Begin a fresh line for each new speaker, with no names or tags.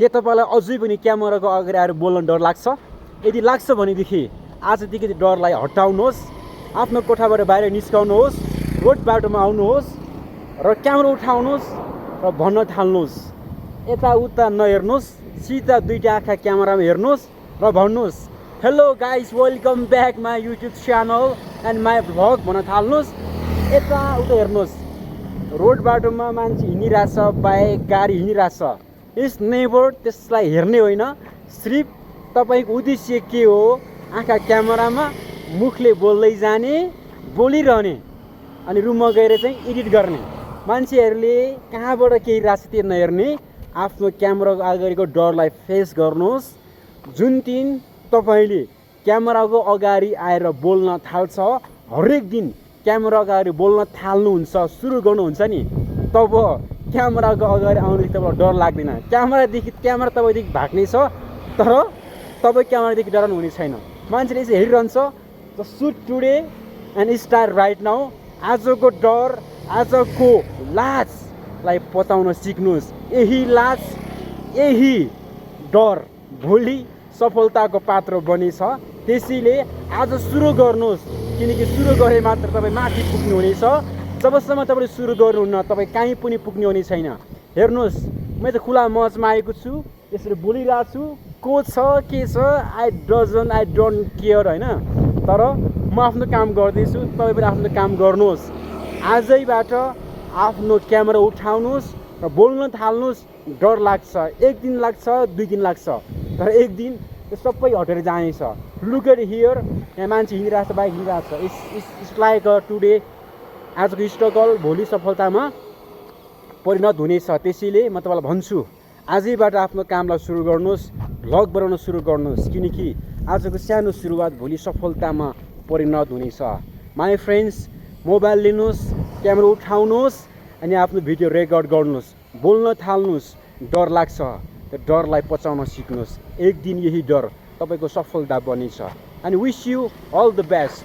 के तपाईँलाई अझै पनि क्यामेराको अगाडि आएर बोल्न डर लाग्छ? यदि लाग्छ भनेदेखि आजदेखि डरलाई हटाउनुहोस्, आफ्नो कोठाबाट बाहिर निस्काउनुहोस्, रोड बाटोमा आउनुहोस् र क्यामेरा उठाउनुहोस् र भन्न थाल्नुहोस्। यताउता नहेर्नुहोस्, सिधा दुईटा आँखा क्यामेरामा हेर्नुहोस् र भन्नुहोस्, hello guys, welcome back my YouTube channel and my vlog भन्न थाल्नुहोस्। यताउता हेर्नुहोस्, रोड बाटोमा मान्छे हिँडिरहेछ, बाइक गाडी हिँडिरहेछ, इट्स नेभर त्यसलाई हेर्ने होइन। सिर्फ तपाईँको उद्देश्य के हो? आँखा क्यामेरामा, मुखले बोल्दै जाने, बोलिरहने, अनि रुममा गएर चाहिँ एडिट गर्ने। मान्छेहरूले कहाँबाट केही रहेछ त्यो नहेर्ने, आफ्नो क्यामेराको अगाडिको डरलाई फेस गर्नुहोस्। जुन दिन तपाईँले क्यामेराको अगाडि आएर बोल्न थाल्छ, हरेक दिन क्यामेराको अगाडि बोल्न थाल्नुहुन्छ, सुरु गर्नुहुन्छ नि, तब क्यामेराको अगाडि आउनेदेखि तपाईँलाई डर लाग्दैन। क्यामेरा तपाईँदेखि भाग्ने छ, तर तपाईँ क्यामेरादेखि डराउनु हुने छैन। मान्छेले यसो हेरिरहन्छ, the shoot today and start right now. आजको डर, आजको लाजलाई पचाउन सिक्नुहोस्। यही लाज, यही डर भोलि सफलताको पात्र बनेछ। त्यसैले आज सुरु गर्नुहोस्, किनकि सुरु गरे मात्र तपाईँ माथि पुग्नुहुनेछ। जबसम्म तपाईँले सुरु गर्नुहुन्न, तपाईँ कहीँ पनि पुग्ने हुने छैन। हेर्नुहोस्, मैले त खुला मञ्चमा आएको छु, यसरी बोलिरहेको छु, को छ के छ आई डोन्ट केयर होइन। तर म आफ्नो काम गर्दैछु, तपाईँ पनि आफ्नो काम गर्नुहोस्। आजैबाट आफ्नो क्यामेरा उठाउनुहोस् र बोल्न थाल्नुहोस्। डर लाग्छ, एक दिन लाग्छ, 2 दिन लाग्छ, तर एक दिन त्यो सबै हटेर जानेछ। लुक एट हियर, यहाँ मान्छे हिँडिरहेछ, बाइक हिँडिरहेछ। इट्स लाइक टुडे, आजको स्ट्रगल भोलि सफलतामा परिणत हुनेछ। त्यसैले म तपाईँलाई भन्छु, आजैबाट आफ्नो कामलाई सुरु गर्नुहोस्, भ्लग बनाउन सुरु गर्नुहोस्, किनकि आजको सानो सुरुवात भोलि सफलतामा परिणत हुनेछ। माई फ्रेन्ड्स, मोबाइल लिनुहोस्, क्यामेरा उठाउनुहोस् अनि आफ्नो भिडियो रेकर्ड गर्नुहोस्, बोल्न थाल्नुहोस्। डर लाग्छ, त्यो डरलाई पचाउन सिक्नुहोस्। एक दिन यही डर तपाईँको सफलता बनेछ। अनि wish you all the best.